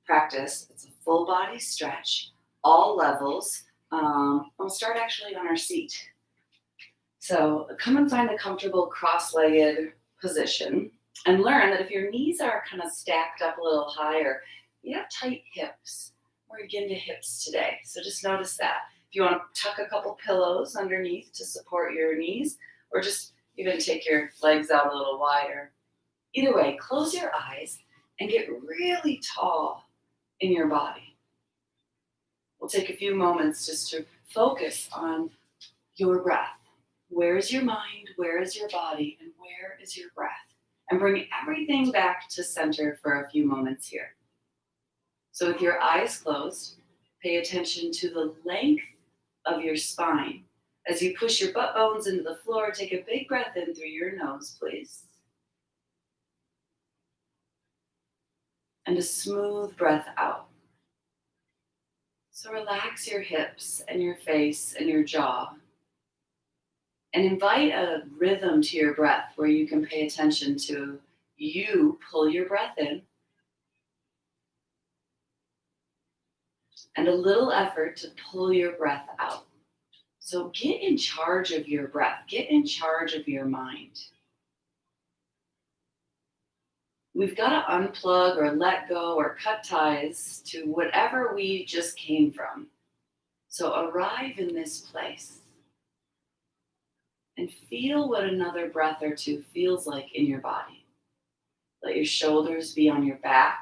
practice. It's a full body stretch, all levels. We'll start actually on our seat. So come and find a comfortable cross-legged position and learn that if your knees are kind of stacked up a little higher, you have tight hips. We're again to hips today. So just notice that. If you want to tuck a couple pillows underneath to support your knees, or just even take your legs out a little wider. Either way, close your eyes and get really tall in your body. We'll take a few moments just to focus on your breath. Where is your mind? Where is your body? And where is your breath? And bring everything back to center for a few moments here. So with your eyes closed, pay attention to the length of your spine. As you push your butt bones into the floor, take a big breath in through your nose, please. And a smooth breath out. So relax your hips and your face and your jaw. And invite a rhythm to your breath where you can pay attention to you pull your breath in. And a little effort to pull your breath out. So get in charge of your breath. Get in charge of your mind. We've got to unplug or let go or cut ties to whatever we just came from. So arrive in this place and feel what another breath or two feels like in your body. Let your shoulders be on your back.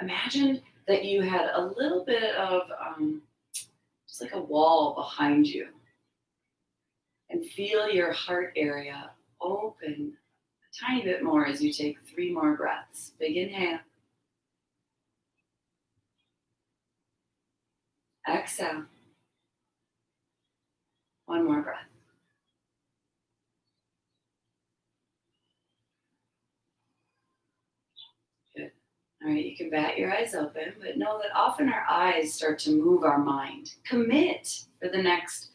Imagine that you had a little bit of just like a wall behind you. And feel your heart area open a tiny bit more as you take 3 more breaths. Big inhale. Exhale. 1 more breath. Good. All right, you can bat your eyes open, but know that often our eyes start to move our mind. Commit for the next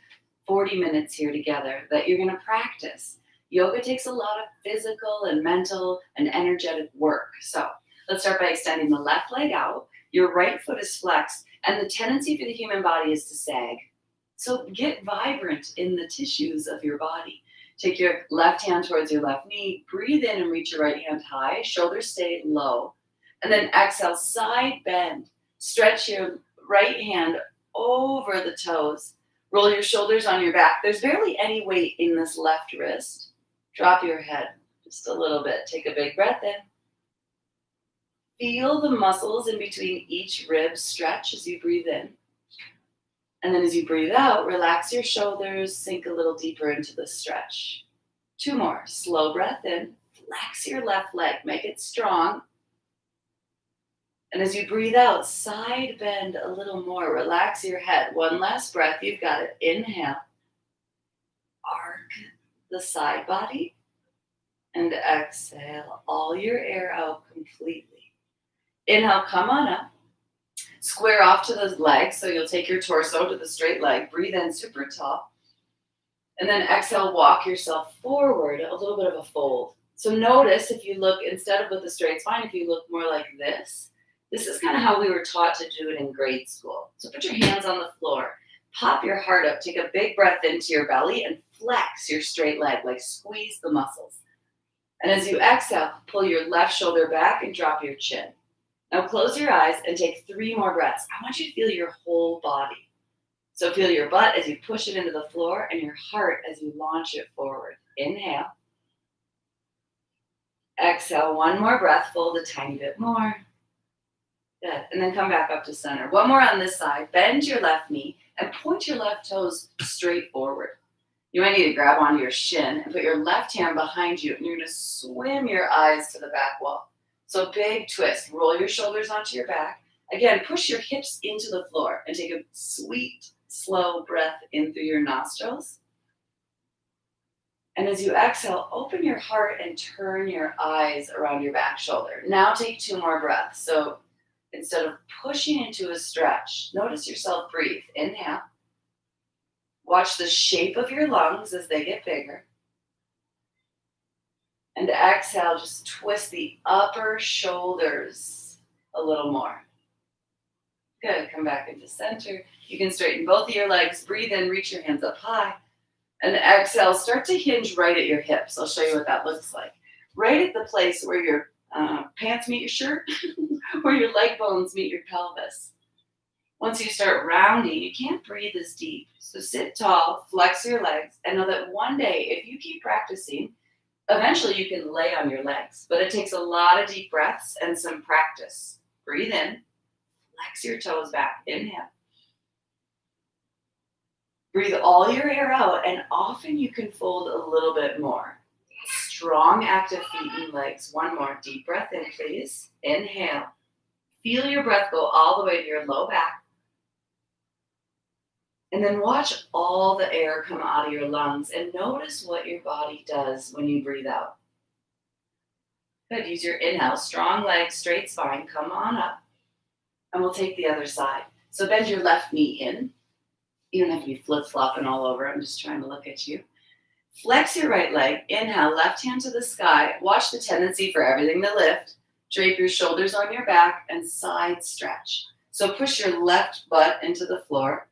40 minutes here together that you're going to practice. Yoga takes a lot of physical and mental and energetic work. So let's start by extending the left leg out. Your right foot is flexed, and the tendency for the human body is to sag. So get vibrant in the tissues of your body. Take your left hand towards your left knee. Breathe in and reach your right hand high. Shoulders stay low. And then exhale, side bend. Stretch your right hand over the toes. Roll your shoulders on your back. There's barely any weight in this left wrist. Drop your head just a little bit. Take a big breath in. Feel the muscles in between each rib stretch as you breathe in. And then as you breathe out, relax your shoulders, sink a little deeper into the stretch. 2 more. Slow breath in. Flex your left leg. Make it strong. And as you breathe out, side bend a little more. Relax your head. 1 last breath. You've got it. Inhale. Arc the side body. And exhale all your air out completely. Inhale, come on up. Square off to those legs, so you'll take your torso to the straight leg. Breathe in super tall. And then exhale, walk yourself forward, a little bit of a fold. So notice if you look, instead of with a straight spine, if you look more like this is kind of how we were taught to do it in grade school. So put your hands on the floor. Pop your heart up. Take a big breath into your belly and flex your straight leg, like squeeze the muscles. And as you exhale, pull your left shoulder back and drop your chin. Now close your eyes and take 3 more breaths. I want you to feel your whole body. So feel your butt as you push it into the floor and your heart as you launch it forward. Inhale. Exhale, 1 more breath. Fold a tiny bit more. Good. And then come back up to center. 1 more on this side. Bend your left knee and point your left toes straight forward. You might need to grab onto your shin and put your left hand behind you, and you're going to swim your eyes to the back wall. So big twist. Roll your shoulders onto your back. Again, push your hips into the floor and take a sweet, slow breath in through your nostrils. And as you exhale, open your heart and turn your eyes around your back shoulder. Now take 2 more breaths. So instead of pushing into a stretch, notice yourself breathe. Inhale. Watch the shape of your lungs as they get bigger. And exhale, just twist the upper shoulders A little more. Good. Come back into center. You can straighten both of your legs. Breathe in, reach your hands up high. And exhale, start to hinge right at your hips. I'll show you what that looks like. Right at the place where your pants meet your shirt, where your leg bones meet your pelvis. Once you start rounding, you can't breathe as deep. So sit tall, flex your legs, and know that one day, if you keep practicing, eventually you can lay on your legs. But it takes a lot of deep breaths and some practice. Breathe in, flex your toes back, inhale. Breathe all your air out, and often you can fold a little bit more. Strong, active feet and legs. One more. Deep breath in, please. Inhale. Feel your breath go all the way to your low back. And then watch all the air come out of your lungs and notice what your body does when you breathe out. Good. Use your inhale. Strong legs, straight spine. Come on up. And we'll take the other side. So bend your left knee in. You don't have to be flip-flopping all over. I'm just trying to look at you. Flex your right leg. Inhale, left hand to the sky. Watch the tendency for everything to lift. Drape your shoulders on your back and side stretch. So push your left butt into the floor.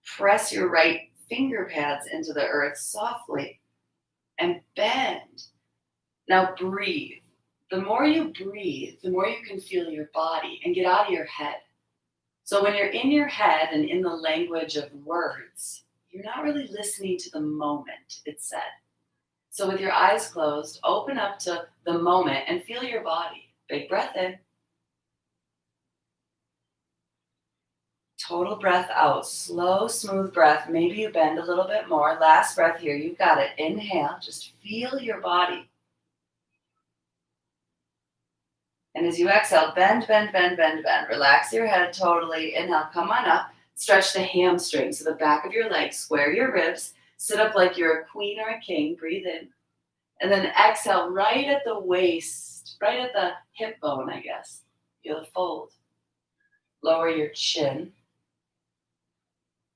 Press your right finger pads into the earth softly and bend. Now breathe. The more you breathe, the more you can feel your body and get out of your head. So when you're in your head and in the language of words, you're not really listening to the moment it's said. So with your eyes closed, open up to the moment and feel your body. Big breath in. Total breath out. Slow, smooth breath. Maybe you bend a little bit more. Last breath here. You've got it. Inhale. Just feel your body. And as you exhale, bend, bend, bend, bend, bend. Relax your head totally. Inhale, come on up. Stretch the hamstrings, so the back of your legs. Square your ribs. Sit up like you're a queen or a king. Breathe in. And then exhale right at the waist, right at the hip bone, I guess. Feel the fold. Lower your chin.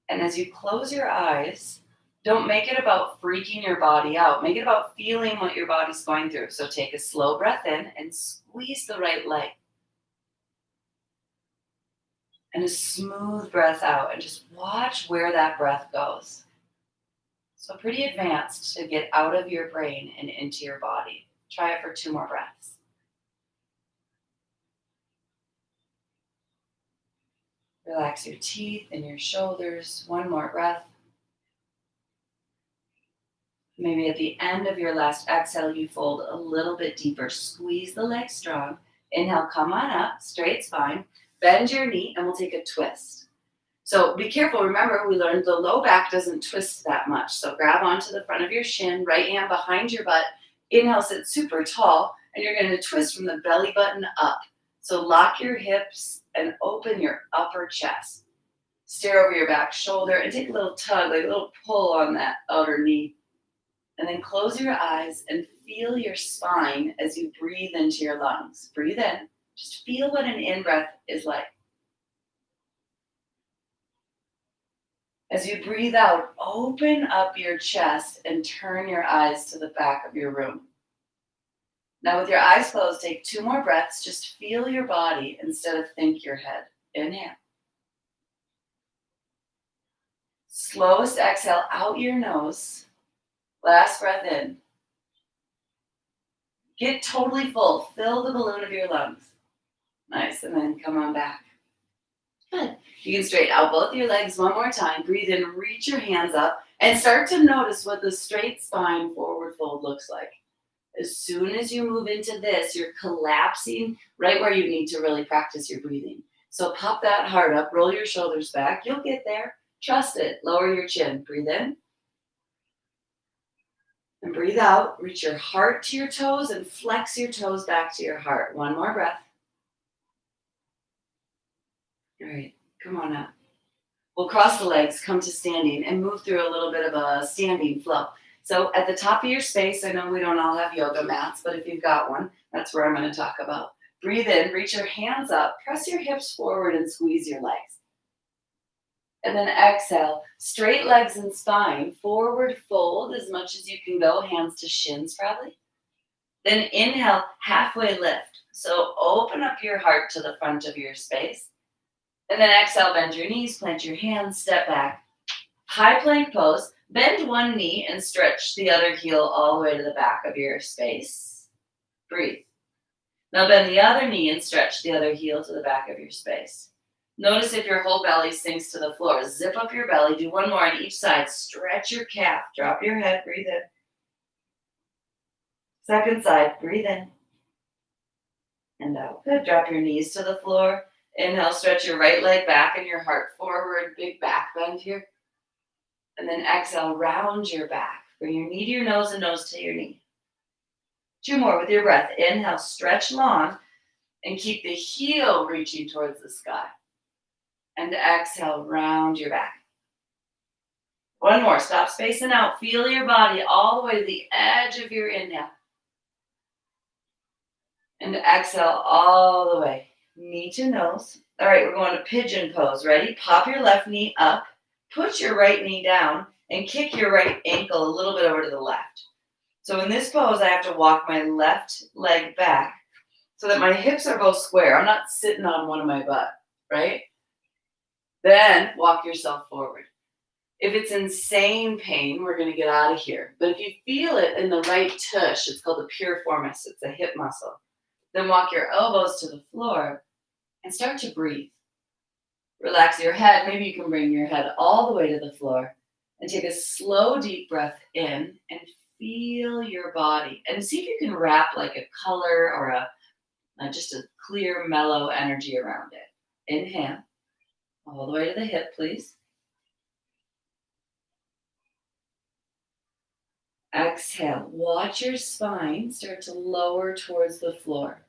And as you close your eyes, don't make it about freaking your body out. Make it about feeling what your body's going through. So take a slow breath in and squeeze the right leg. And a smooth breath out. And just watch where that breath goes. So pretty advanced to get out of your brain and into your body. Try it for 2 more breaths. Relax your teeth and your shoulders. 1 more breath. Maybe at the end of your last exhale, you fold a little bit deeper. Squeeze the legs strong. Inhale, come on up, straight spine. Bend your knee, and we'll take a twist. So be careful. Remember, we learned the low back doesn't twist that much. So grab onto the front of your shin, right hand behind your butt. Inhale, sit super tall, and you're going to twist from the belly button up. So lock your hips and open your upper chest. Stare over your back shoulder and take a little tug, like a little pull on that outer knee. And then close your eyes and feel your spine as you breathe into your lungs. Breathe in. Just feel what an in-breath is like. As you breathe out, open up your chest and turn your eyes to the back of your room. Now with your eyes closed, take 2 more breaths. Just feel your body instead of think your head. Inhale. Slowest exhale out your nose. Last breath in. Get totally full. Fill the balloon of your lungs. Nice. And then come on back. Good. You can straighten out both your legs 1 more time. Breathe in, reach your hands up, and start to notice what the straight spine forward fold looks like. As soon as you move into this, you're collapsing right where you need to really practice your breathing. So pop that heart up, roll your shoulders back. You'll get there. Trust it. Lower your chin. Breathe in. And breathe out. Reach your heart to your toes and flex your toes back to your heart. 1 more breath. All right, come on up. We'll cross the legs, come to standing, and move through a little bit of a standing flow. So at the top of your space, I know we don't all have yoga mats, but if you've got one, that's where I'm going to talk about. Breathe in, reach your hands up, press your hips forward and squeeze your legs. And then exhale, straight legs and spine, forward fold as much as you can go, hands to shins probably. Then inhale, halfway lift. So open up your heart to the front of your space. And then exhale, bend your knees, plant your hands, step back. High plank pose. Bend one knee and stretch the other heel all the way to the back of your space. Breathe. Now bend the other knee and stretch the other heel to the back of your space. Notice if your whole belly sinks to the floor. Zip up your belly. Do one more on each side. Stretch your calf. Drop your head. Breathe in. Second side. Breathe in. And out. Good. Drop your knees to the floor. Inhale, stretch your right leg back and your heart forward. Big back bend here. And then exhale, round your back. Bring your knee to your nose and nose to your knee. 2 more with your breath. Inhale, stretch long and keep the heel reaching towards the sky. And exhale, round your back. 1 more. Stop spacing out. Feel your body all the way to the edge of your inhale. And exhale all the way. Knee to nose. All right, we're going to pigeon pose. Ready? Pop your left knee up. Put your right knee down and kick your right ankle a little bit over to the left. So in this pose, I have to walk my left leg back so that my hips are both square. I'm not sitting on one of my butt, right? Then walk yourself forward. If it's insane pain, we're going to get out of here. But if you feel it in the right tush, it's called the piriformis. It's a hip muscle. Then walk your elbows to the floor and start to breathe. Relax your head. Maybe you can bring your head all the way to the floor and take a slow, deep breath in and feel your body. And see if you can wrap like a color or just a clear, mellow energy around it. Inhale. All the way to the hip, please. Exhale. Watch your spine start to lower towards the floor.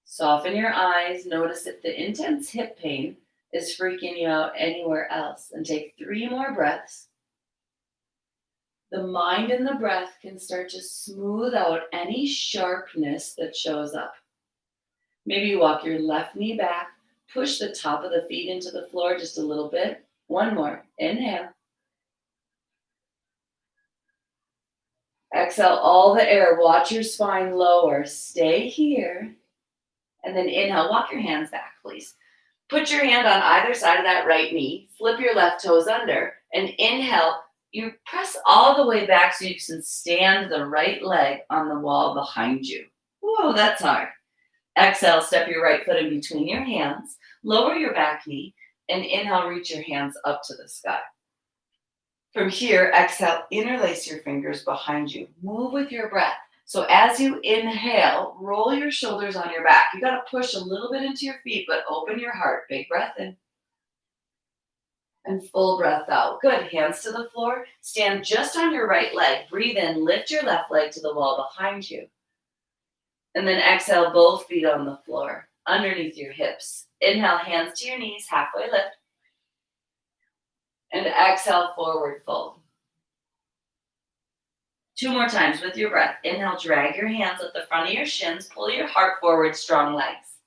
Soften your eyes. Notice if the intense hip pain is freaking you out anywhere else. And take 3 more breaths. The mind and the breath can start to smooth out any sharpness that shows up. Maybe you walk your left knee back. Push the top of the feet into the floor just a little bit. 1 more. Inhale. Exhale all the air. Watch your spine lower. Stay here. And then inhale. Walk your hands back, please. Put your hand on either side of that right knee. Flip your left toes under. And inhale. You press all the way back so you can stand the right leg on the wall behind you. Whoa, that's hard. Exhale. Step your right foot in between your hands. Lower your back knee. And inhale. Reach your hands up to the sky. From here, exhale, interlace your fingers behind you. Move with your breath. So as you inhale, roll your shoulders on your back. You got to push a little bit into your feet, but open your heart. Big breath in. And full breath out. Good. Hands to the floor. Stand just on your right leg. Breathe in. Lift your left leg to the wall behind you. And then exhale, both feet on the floor, underneath your hips. Inhale, hands to your knees, halfway lift. And exhale, forward fold. 2 more times with your breath. Inhale, drag your hands at the front of your shins. Pull your heart forward, strong legs.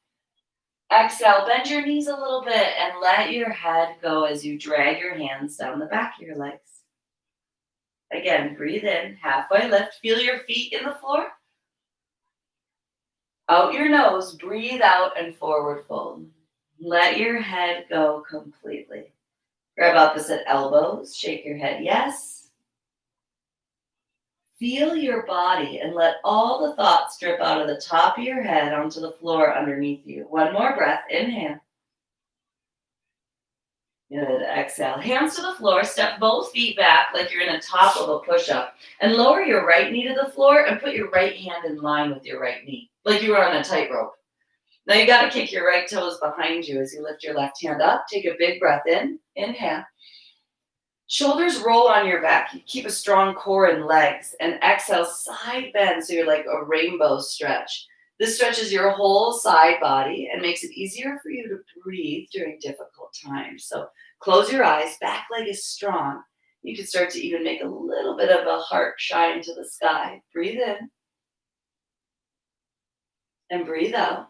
Exhale, bend your knees a little bit and let your head go as you drag your hands down the back of your legs. Again, breathe in, halfway lift. Feel your feet in the floor. Out your nose, breathe out and forward fold. Let your head go completely. Grab opposite elbows, shake your head, yes. Feel your body and let all the thoughts drip out of the top of your head onto the floor underneath you. 1 more breath, inhale. Good, exhale. Hands to the floor, step both feet back like you're in a top of a push-up. And lower your right knee to the floor and put your right hand in line with your right knee, like you were on a tightrope. Now you got to kick your right toes behind you as you lift your left hand up. Take a big breath in. Inhale. Shoulders roll on your back. You keep a strong core and legs. And exhale, side bend so you're like a rainbow stretch. This stretches your whole side body and makes it easier for you to breathe during difficult times. So close your eyes. Back leg is strong. You can start to even make a little bit of a heart shine to the sky. Breathe in. And breathe out.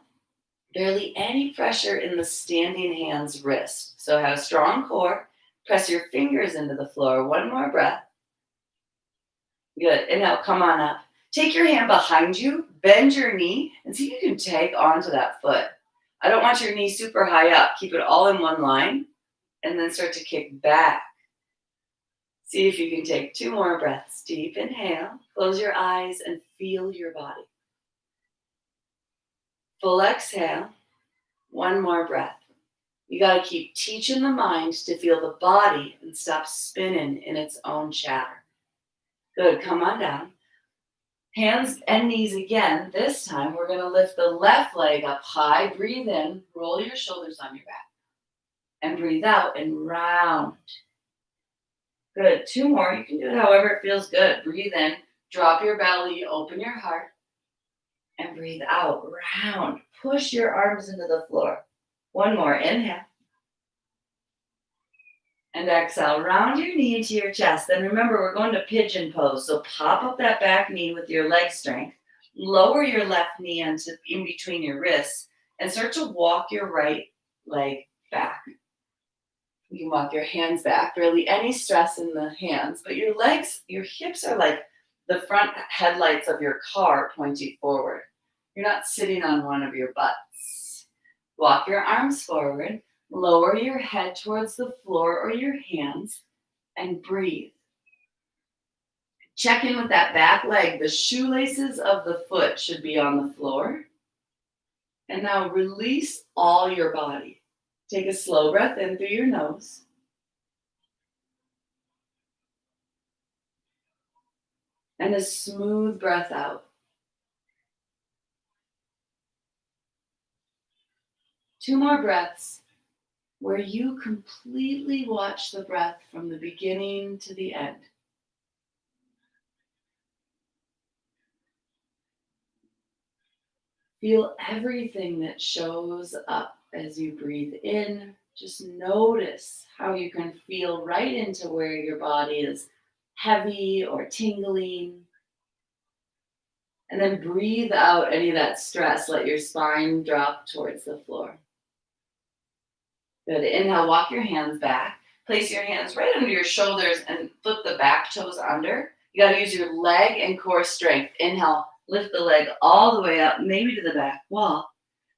Barely any pressure in the standing hands, wrist. So have a strong core. Press your fingers into the floor. 1 more breath. Good. Inhale, come on up. Take your hand behind you, bend your knee, and see if you can tag onto that foot. I don't want your knee super high up. Keep it all in one line, and then start to kick back. See if you can take 2 more breaths. Deep inhale, close your eyes, and feel your body. Full exhale, 1 more breath. You got to keep teaching the mind to feel the body and stop spinning in its own chatter. Good, come on down. Hands and knees again. This time we're going to lift the left leg up high. Breathe in, roll your shoulders on your back. And breathe out and round. Good, 2 more. You can do it however it feels good. Breathe in, drop your belly, open your heart. And breathe out, round. Push your arms into the floor. 1 more, inhale. And exhale, round your knee into your chest. Then remember, we're going to pigeon pose. So pop up that back knee with your leg strength. Lower your left knee into in between your wrists and start to walk your right leg back. You can walk your hands back, really any stress in the hands, but your legs, your hips are like the front headlights of your car pointing forward. You're not sitting on one of your butts. Walk your arms forward. Lower your head towards the floor or your hands and breathe. Check in with that back leg. The shoelaces of the foot should be on the floor. And now release all your body. Take a slow breath in through your nose. And a smooth breath out. 2 more breaths where you completely watch the breath from the beginning to the end. Feel everything that shows up as you breathe in. Just notice how you can feel right into where your body is heavy or tingling. And then breathe out any of that stress. Let your spine drop towards the floor. Good. Inhale, walk your hands back. Place your hands right under your shoulders and flip the back toes under. You got to use your leg and core strength. Inhale, lift the leg all the way up, maybe to the back wall.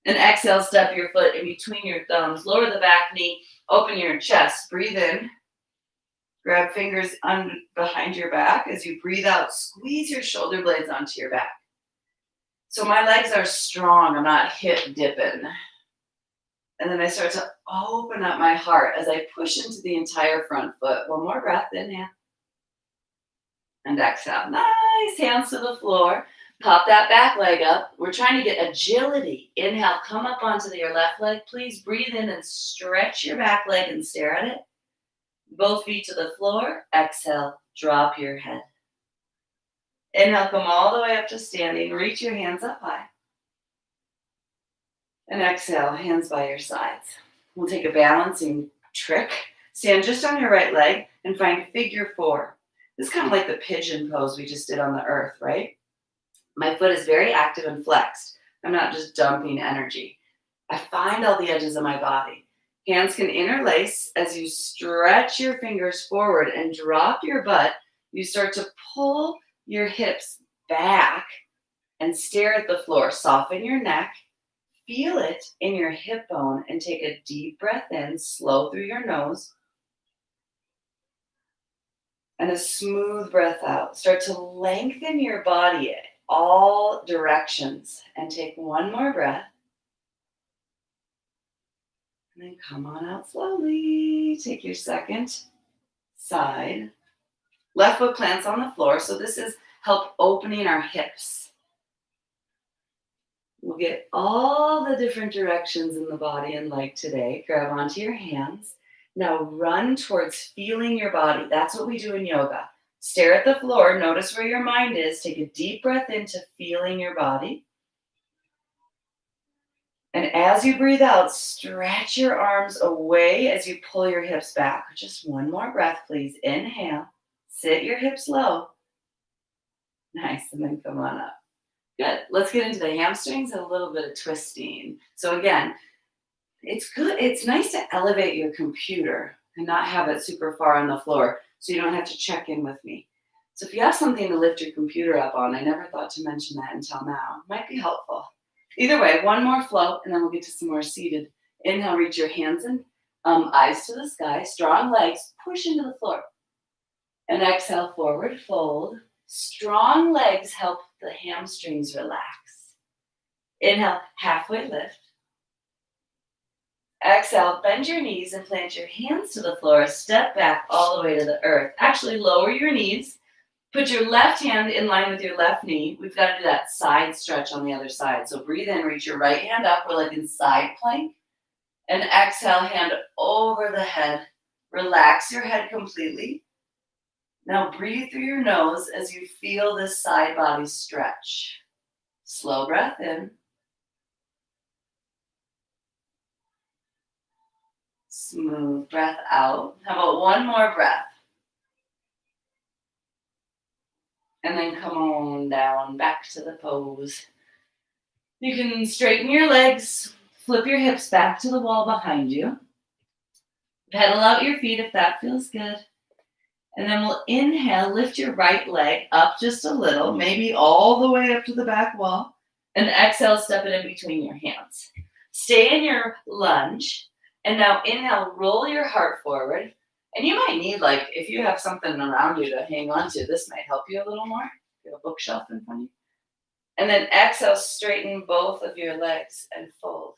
And exhale, step your foot in between your thumbs. Lower the back knee, open your chest. Breathe in. Grab fingers behind your back. As you breathe out, squeeze your shoulder blades onto your back. So my legs are strong. I'm not hip dipping. And then I start to open up my heart as I push into the entire front foot. 1 more breath, inhale. And exhale. Nice, hands to the floor. Pop that back leg up. We're trying to get agility. Inhale, come up onto your left leg. Please breathe in and stretch your back leg and stare at it. Both feet to the floor. Exhale, drop your head. Inhale, come all the way up to standing. Reach your hands up high. And exhale, hands by your sides. We'll take a balancing trick. Stand just on your right leg and find figure 4. This is kind of like the pigeon pose we just did on the earth, right? My foot is very active and flexed. I'm not just dumping energy. I find all the edges of my body. Hands can interlace as you stretch your fingers forward and drop your butt. You start to pull your hips back and stare at the floor. Soften your neck. Feel it in your hip bone and take a deep breath in, slow through your nose. And a smooth breath out. Start to lengthen your body all directions and take 1 more breath. And then come on out slowly. Take your second side. Left foot plants on the floor. So this is help opening our hips. We'll get all the different directions in the body and leg today. Grab onto your hands. Now run towards feeling your body. That's what we do in yoga. Stare at the floor. Notice where your mind is. Take a deep breath into feeling your body. And as you breathe out, stretch your arms away as you pull your hips back. Just 1 more breath, please. Inhale. Sit your hips low. Nice. And then come on up. Good. Let's get into the hamstrings and a little bit of twisting. So again, it's good. It's nice to elevate your computer and not have it super far on the floor so you don't have to check in with me. So if you have something to lift your computer up on, I never thought to mention that until now. Might be helpful. Either way, one more float, and then we'll get to some more seated. Inhale, reach your hands in, eyes to the sky, strong legs, push into the floor. And exhale, forward fold. Strong legs help the hamstrings relax. Inhale, halfway lift. Exhale, bend your knees and plant your hands to the floor. Step back all the way to the earth. Actually, lower your knees. Put your left hand in line with your left knee. We've got to do that side stretch on the other side. So breathe in, reach your right hand up. We're like in side plank. And exhale, hand over the head. Relax your head completely. Now breathe through your nose as you feel this side body stretch. Slow breath in. Smooth breath out. How about one more breath? And then come on down, back to the pose. You can straighten your legs, flip your hips back to the wall behind you. Pedal out your feet if that feels good. And then we'll inhale, lift your right leg up just a little, maybe all the way up to the back wall. And exhale, step it in between your hands. Stay in your lunge. And now inhale, roll your heart forward. And you might need, like, if you have something around you to hang on to, this might help you a little more. You have a bookshelf in front of you. And then exhale, straighten both of your legs and fold.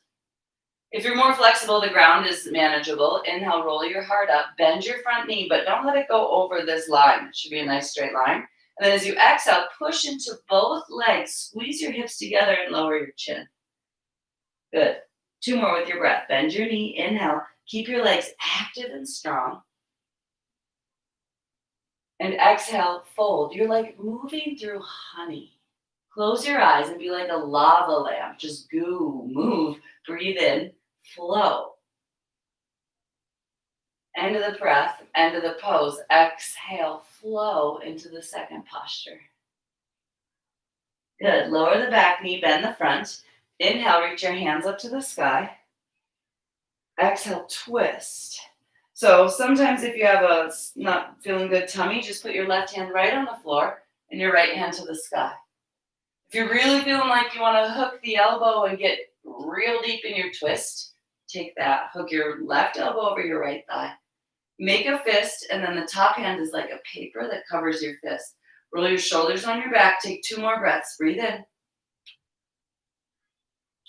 If you're more flexible, the ground is manageable. Inhale, roll your heart up, bend your front knee, but don't let it go over this line. It should be a nice straight line. And then as you exhale, push into both legs, squeeze your hips together and lower your chin. Good. 2 more with your breath. Bend your knee, inhale, keep your legs active and strong. And exhale, fold. You're like moving through honey. Close your eyes and be like a lava lamp. Just goo, move, breathe in, flow. End of the breath, end of the pose. Exhale, flow into the second posture. Good. Lower the back knee, bend the front. Inhale, reach your hands up to the sky. Exhale, twist. So sometimes if you have a not feeling good tummy, just put your left hand right on the floor and your right hand to the sky. If you're really feeling like you want to hook the elbow and get real deep in your twist, take that. Hook your left elbow over your right thigh. Make a fist, and then the top hand is like a paper that covers your fist. Roll your shoulders on your back. Take 2 more breaths. Breathe in.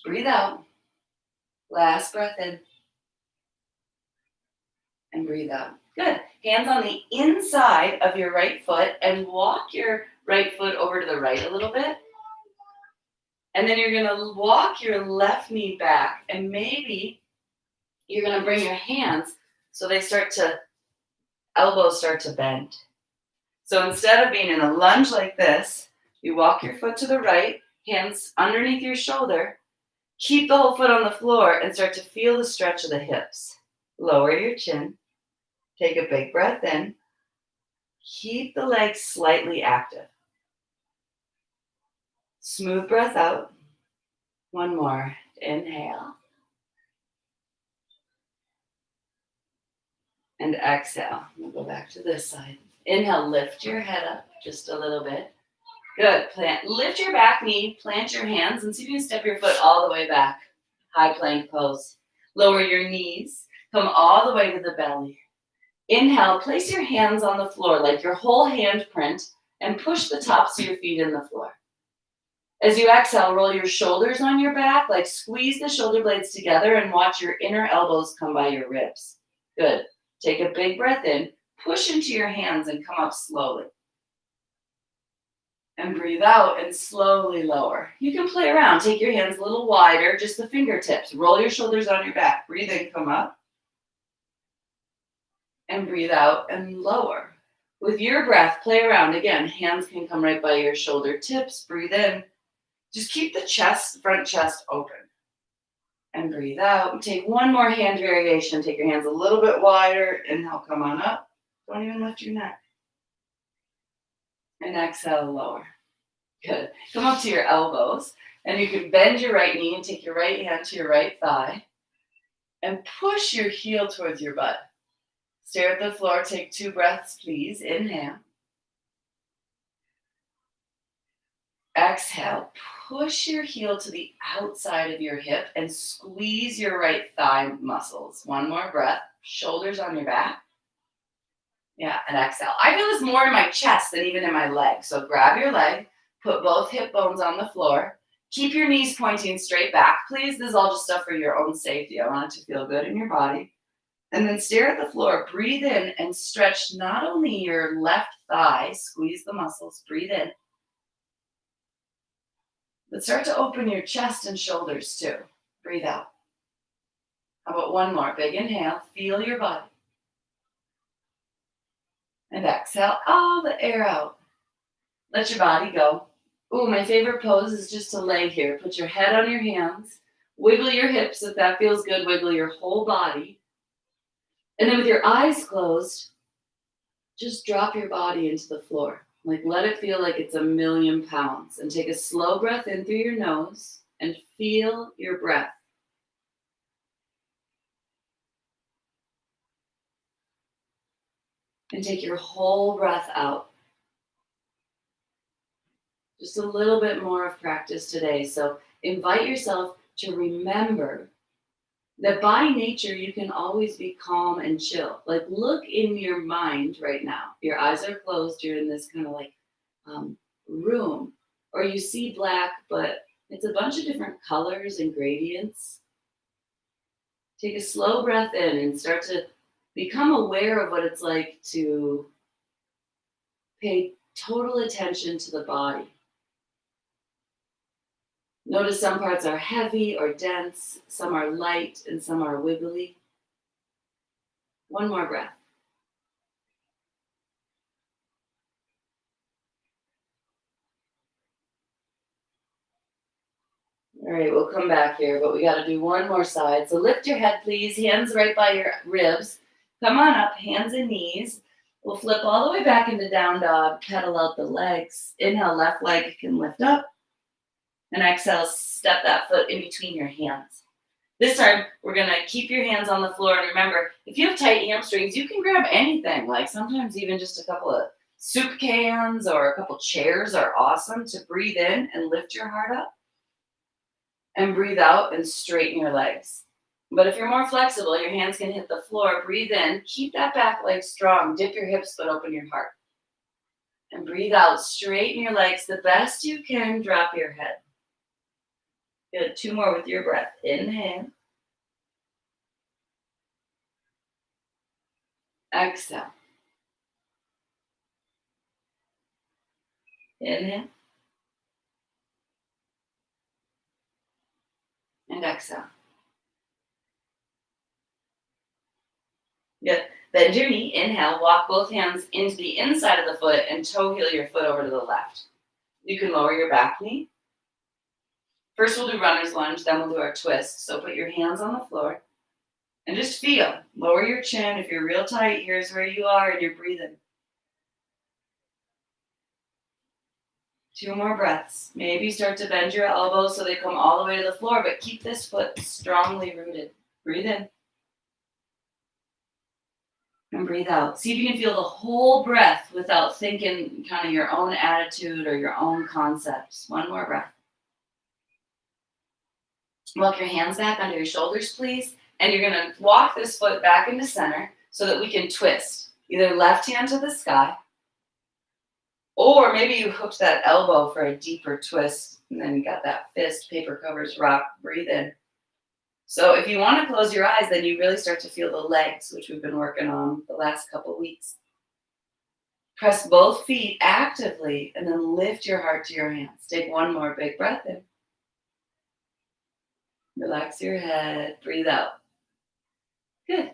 Breathe out. Last breath in. And breathe out. Good. Hands on the inside of your right foot and walk your right foot over to the right a little bit. And then you're going to walk your left knee back, and maybe you're going to bring your hands so elbows start to bend. So instead of being in a lunge like this, you walk your foot to the right, hands underneath your shoulder, keep the whole foot on the floor and start to feel the stretch of the hips. Lower your chin. Take a big breath in. Keep the legs slightly active. Smooth breath out. 1 more. Inhale. And exhale. We'll go back to this side. Inhale, lift your head up just a little bit. Good. Lift your back knee, plant your hands, and see if you can step your foot all the way back. High plank pose. Lower your knees. Come all the way to the belly. Inhale, place your hands on the floor like your whole hand print and push the tops of your feet in the floor. As you exhale, roll your shoulders on your back, like squeeze the shoulder blades together and watch your inner elbows come by your ribs. Good. Take a big breath in, push into your hands and come up slowly. And breathe out and slowly lower. You can play around. Take your hands a little wider, just the fingertips. Roll your shoulders on your back. Breathe in, come up. And breathe out and lower. With your breath, play around. Again, hands can come right by your shoulder tips. Breathe in. Just keep the front chest open. And breathe out. Take 1 more hand variation. Take your hands a little bit wider. Inhale, come on up. Don't even lift your neck. And exhale, lower. Good. Come up to your elbows. And you can bend your right knee and take your right hand to your right thigh. And push your heel towards your butt. Stare at the floor. Take 2 breaths, please. Inhale. Exhale, push your heel to the outside of your hip and squeeze your right thigh muscles. One more breath, shoulders on your back. Yeah, and exhale. I feel this more in my chest than even in my leg. So grab your leg, put both hip bones on the floor. Keep your knees pointing straight back, please. This is all just stuff for your own safety. I want it to feel good in your body. And then stare at the floor. Breathe in and stretch not only your left thigh, squeeze the muscles, breathe in, but start to open your chest and shoulders too. Breathe out. How about one more? Big inhale, feel your body. And exhale all the air out. Let your body go. Ooh, my favorite pose is just to lay here. Put your head on your hands. Wiggle your hips if that feels good. Wiggle your whole body. And then with your eyes closed, just drop your body into the floor. Like let it feel like it's 1,000,000 pounds. And take a slow breath in through your nose and feel your breath. And take your whole breath out. Just a little bit more of practice today. So invite yourself to remember that by nature you can always be calm and chill. Like look in your mind right now. Your eyes are closed. You're in this kind of like room, or you see black, but it's a bunch of different colors and gradients. Take a slow breath in and start to become aware of what it's like to pay total attention to the body. Notice some parts are heavy or dense, some are light, and some are wiggly. One more breath. All right, we'll come back here, but we got to do one more side. So lift your head, please. Hands right by your ribs. Come on up, hands and knees. We'll flip all the way back into down dog, pedal out the legs. Inhale, left leg can lift up. And exhale, step that foot in between your hands. This time, we're going to keep your hands on the floor. And remember, if you have tight hamstrings, you can grab anything. Like sometimes even just a couple of soup cans or a couple chairs are awesome to breathe in and lift your heart up. And breathe out and straighten your legs. But if you're more flexible, your hands can hit the floor. Breathe in. Keep that back leg strong. Dip your hips, but open your heart. And breathe out. Straighten your legs the best you can. Drop your head. Good. 2 more with your breath. Inhale. Exhale. Inhale. And exhale. Good. Bend your knee. Inhale. Walk both hands into the inside of the foot and toe heel your foot over to the left. You can lower your back knee. First, we'll do runner's lunge. Then we'll do our twist. So put your hands on the floor and just feel. Lower your chin. If you're real tight, here's where you are and you're breathing. 2 more breaths. Maybe start to bend your elbows so they come all the way to the floor, but keep this foot strongly rooted. Breathe in. And breathe out. See if you can feel the whole breath without thinking kind of your own attitude or your own concepts. 1 more breath. Walk your hands back under your shoulders, please. And you're going to walk this foot back into center so that we can twist. Either left hand to the sky, or maybe you hooked that elbow for a deeper twist, and then you got that fist, paper covers rock, breathe in. So if you want to close your eyes, then you really start to feel the legs, which we've been working on the last couple weeks. Press both feet actively, and then lift your heart to your hands. Take 1 more big breath in. Relax your head, breathe out. Good.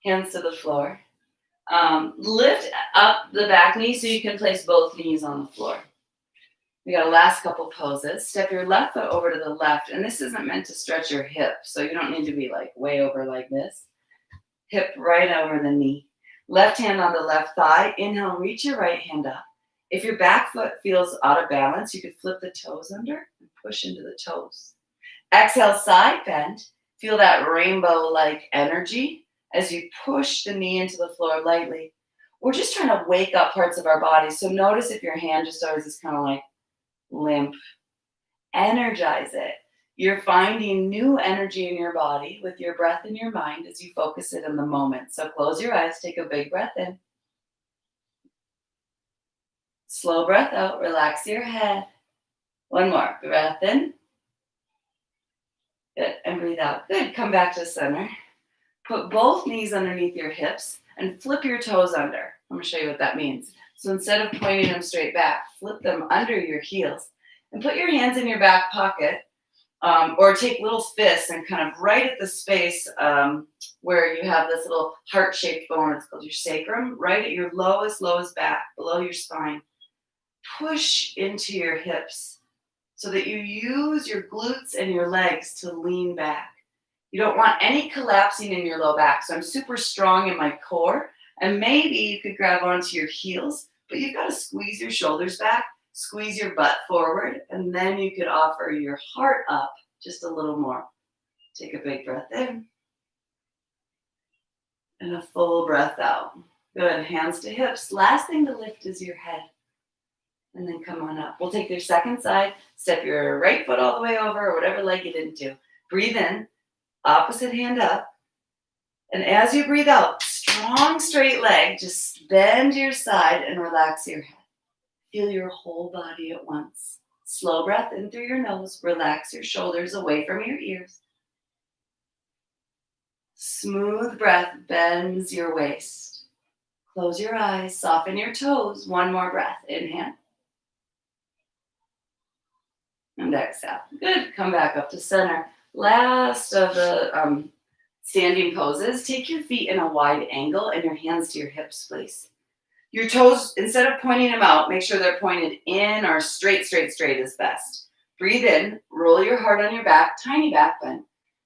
Hands to the floor. Lift up the back knee so you can place both knees on the floor. We got a last couple poses. Step your left foot over to the left, and this isn't meant to stretch your hip, so you don't need to be like way over like this. Hip right over the knee. Left hand on the left thigh. Inhale, reach your right hand up. If your back foot feels out of balance, you could flip the toes under and push into the toes. Exhale, side bend. Feel that rainbow-like energy as you push the knee into the floor lightly. We're just trying to wake up parts of our body. So notice if your hand just always is kind of like limp. Energize it. You're finding new energy in your body with your breath and your mind as you focus it in the moment. So close your eyes, take a big breath in. Slow breath out, relax your head. One more, breath in. Good, and breathe out. Good, come back to center. Put both knees underneath your hips and flip your toes under. I'm gonna show you what that means. So instead of pointing them straight back, flip them under your heels and put your hands in your back pocket. Or take little fists and kind of right at the space where you have this little heart-shaped bone. It's called your sacrum, right at your lowest back, below your spine. Push into your hips so that you use your glutes and your legs to lean back. You don't want any collapsing in your low back. So I'm super strong in my core, and maybe you could grab onto your heels, but you've got to squeeze your shoulders back. Squeeze your butt forward, and then you could offer your heart up just a little more. Take a big breath in and a full breath out. Good, hands to hips. Last thing to lift is your head, and then come on up. We'll take your second side, step your right foot all the way over, or whatever leg you didn't do. Breathe in, opposite hand up, and as you breathe out, strong straight leg, just bend your side and relax your head. Feel your whole body at once. Slow breath in through your nose. Relax your shoulders away from your ears. Smooth breath bends your waist. Close your eyes. Soften your toes. One more breath. Inhale. And exhale. Good. Come back up to center. Last of the standing poses. Take your feet in a wide angle and your hands to your hips, please. Your toes, instead of pointing them out, make sure they're pointed in or straight is best. Breathe in, roll your heart on your back, tiny back bend,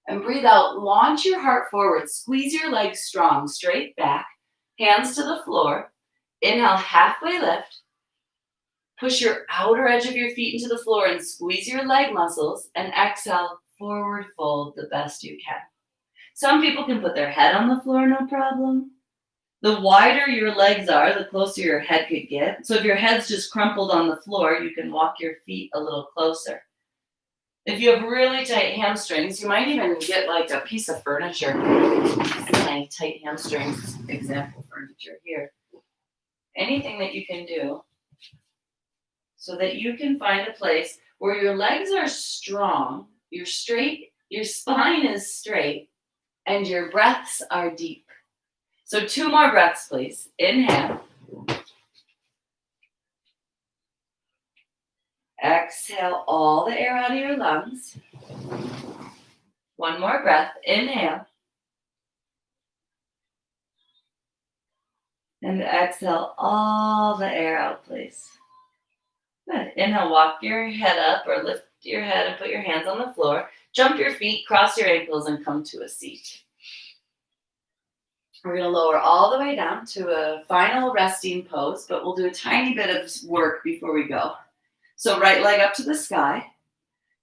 and breathe out, launch your heart forward, squeeze your legs strong, straight back, hands to the floor. Inhale, halfway lift. Push your outer edge of your feet into the floor and squeeze your leg muscles, and exhale, forward fold the best you can. Some people can put their head on the floor, no problem. The wider your legs are, the closer your head could get. So if your head's just crumpled on the floor, you can walk your feet a little closer. If you have really tight hamstrings, you might even get like a piece of furniture. My tight hamstrings example furniture here. Anything that you can do so that you can find a place where your legs are strong, you're straight, your spine is straight, and your breaths are deep. So 2 more breaths, please. Inhale. Exhale all the air out of your lungs. 1 more breath. Inhale. And exhale all the air out, please. Good. Inhale, walk your head up or lift your head and put your hands on the floor. Jump your feet, cross your ankles, and come to a seat. We're going to lower all the way down to a final resting pose, but we'll do a tiny bit of work before we go. So right leg up to the sky.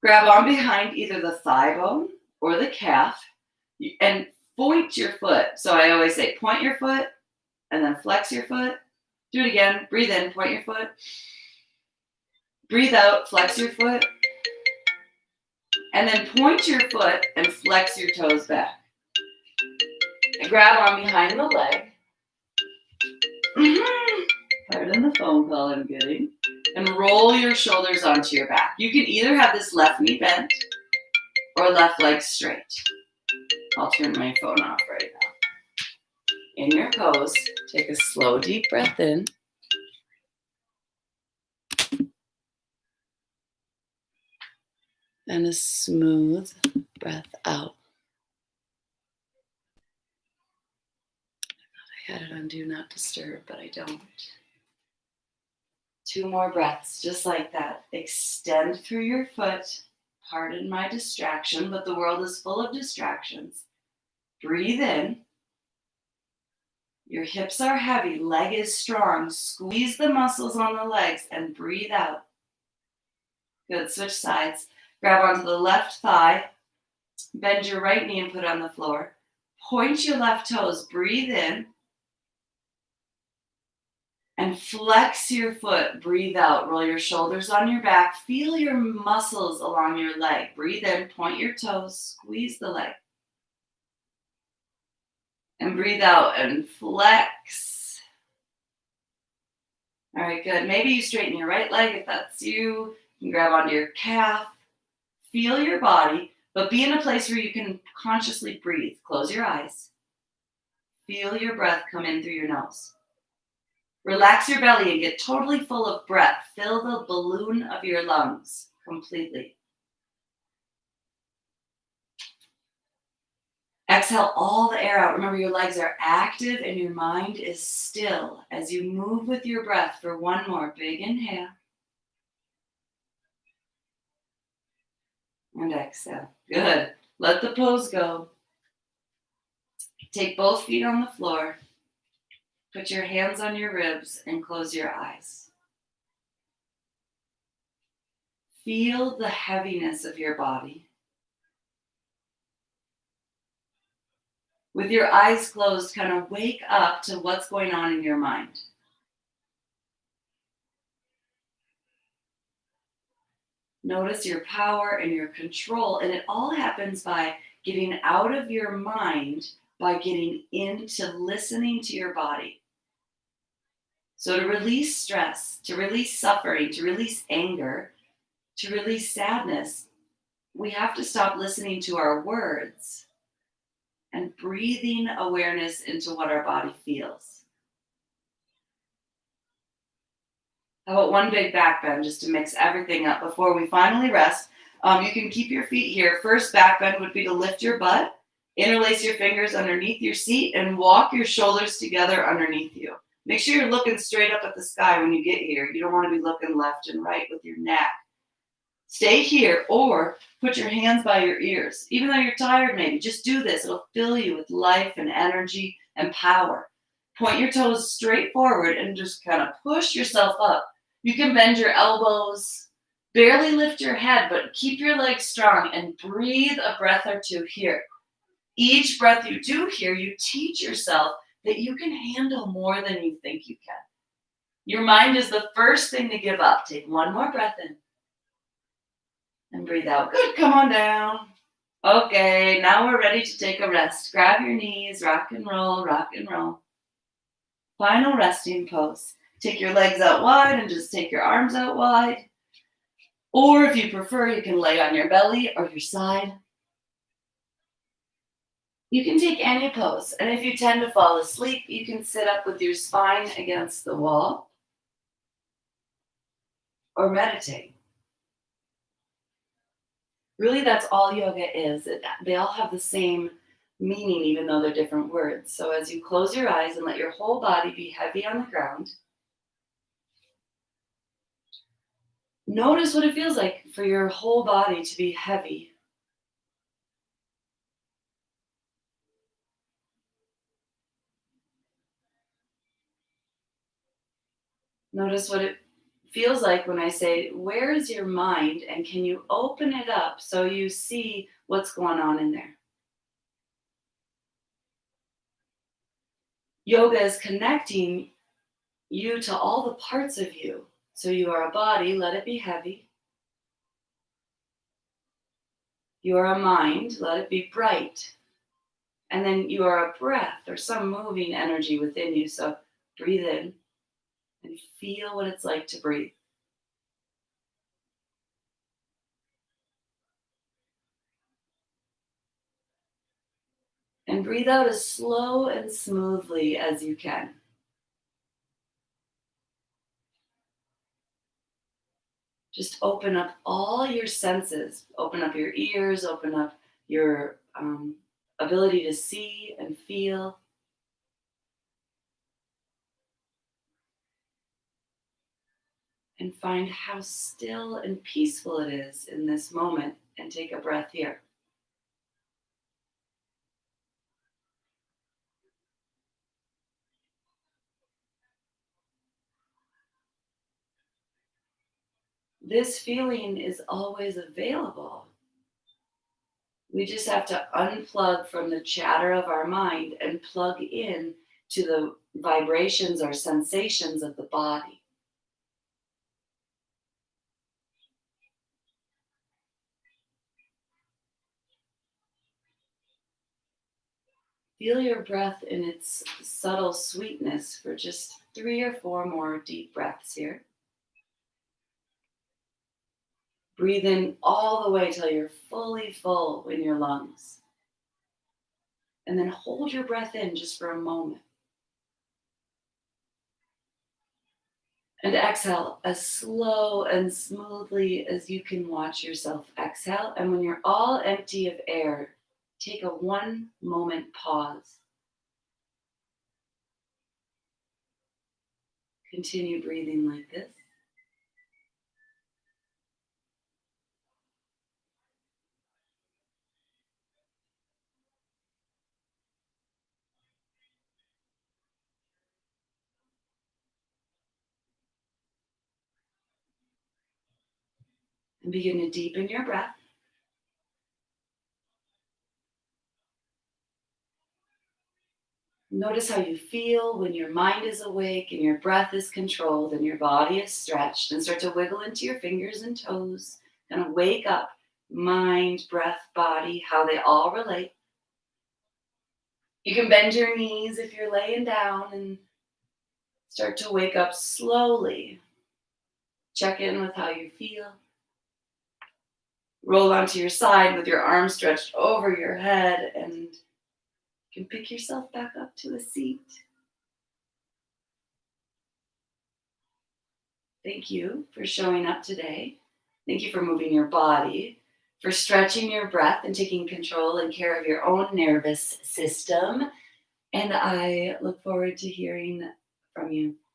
Grab on behind either the thigh bone or the calf and point your foot. So I always say point your foot and then flex your foot. Do it again. Breathe in, point your foot. Breathe out, flex your foot. And then point your foot and flex your toes back. And grab on behind the leg. Pardon the phone call I'm getting. And roll your shoulders onto your back. You can either have this left knee bent or left leg straight. I'll turn my phone off right now. In your pose, take a slow, deep breath in. And a smooth breath out. I had it on Do Not Disturb, but I don't. 2 more breaths, just like that. Extend through your foot. Pardon my distraction, but the world is full of distractions. Breathe in. Your hips are heavy, leg is strong. Squeeze the muscles on the legs and breathe out. Good, switch sides. Grab onto the left thigh. Bend your right knee and put it on the floor. Point your left toes, breathe in. And flex your foot. Breathe out. Roll your shoulders on your back. Feel your muscles along your leg. Breathe in. Point your toes. Squeeze the leg. And breathe out and flex. All right, good. Maybe you straighten your right leg if that's you. You can grab onto your calf. Feel your body, but be in a place where you can consciously breathe. Close your eyes. Feel your breath come in through your nose. Relax your belly and get totally full of breath. Fill the balloon of your lungs completely. Exhale all the air out. Remember, your legs are active and your mind is still as you move with your breath for one more big inhale. And exhale. Good. Let the pose go. Take both feet on the floor. Put your hands on your ribs and close your eyes. Feel the heaviness of your body. With your eyes closed, kind of wake up to what's going on in your mind. Notice your power and your control, and it all happens by getting out of your mind, by getting into listening to your body. So to release stress, to release suffering, to release anger, to release sadness, we have to stop listening to our words and breathing awareness into what our body feels. How about one big back bend just to mix everything up before we finally rest? You can keep your feet here. First back bend would be to lift your butt, interlace your fingers underneath your seat, and walk your shoulders together underneath you. Make sure you're looking straight up at the sky when you get here. You don't want to be looking left and right with your neck. Stay here or put your hands by your ears. Even though you're tired, maybe, just do this. It'll fill you with life and energy and power. Point your toes straight forward and just kind of push yourself up. You can bend your elbows, barely lift your head, but keep your legs strong and breathe a breath or two here. Each breath you do here, you teach yourself that you can handle more than you think you can. Your mind is the first thing to give up. Take one more breath in and breathe out. Good, come on down. Okay, now we're ready to take a rest. Grab your knees, rock and roll, rock and roll. Final resting pose. Take your legs out wide and just take your arms out wide. Or if you prefer, you can lay on your belly or your side. You can take any pose, and if you tend to fall asleep, you can sit up with your spine against the wall or meditate. Really, that's all yoga is. They all have the same meaning, even though they're different words. So as you close your eyes and let your whole body be heavy on the ground, notice what it feels like for your whole body to be heavy. Notice what it feels like when I say, where is your mind? And can you open it up so you see what's going on in there? Yoga is connecting you to all the parts of you. So you are a body, let it be heavy. You are a mind, let it be bright. And then you are a breath or some moving energy within you. So breathe in and feel what it's like to breathe. And breathe out as slow and smoothly as you can. Just open up all your senses. Open up your ears, open up your ability to see and feel. And find how still and peaceful it is in this moment, and take a breath here. This feeling is always available. We just have to unplug from the chatter of our mind and plug in to the vibrations or sensations of the body. Feel your breath in its subtle sweetness for just 3 or 4 more deep breaths here. Breathe in all the way till you're fully full in your lungs. And then hold your breath in just for a moment. And exhale as slow and smoothly as you can watch yourself exhale. And when you're all empty of air, take a 1 moment pause. Continue breathing like this. And begin to deepen your breath. Notice how you feel when your mind is awake and your breath is controlled and your body is stretched. And start to wiggle into your fingers and toes. Kind of wake up mind, breath, body, how they all relate. You can bend your knees if you're laying down and start to wake up slowly. Check in with how you feel. Roll onto your side with your arms stretched over your head and you can pick yourself back up to a seat. Thank you for showing up today. Thank you for moving your body, for stretching your breath and taking control and care of your own nervous system. And I look forward to hearing from you.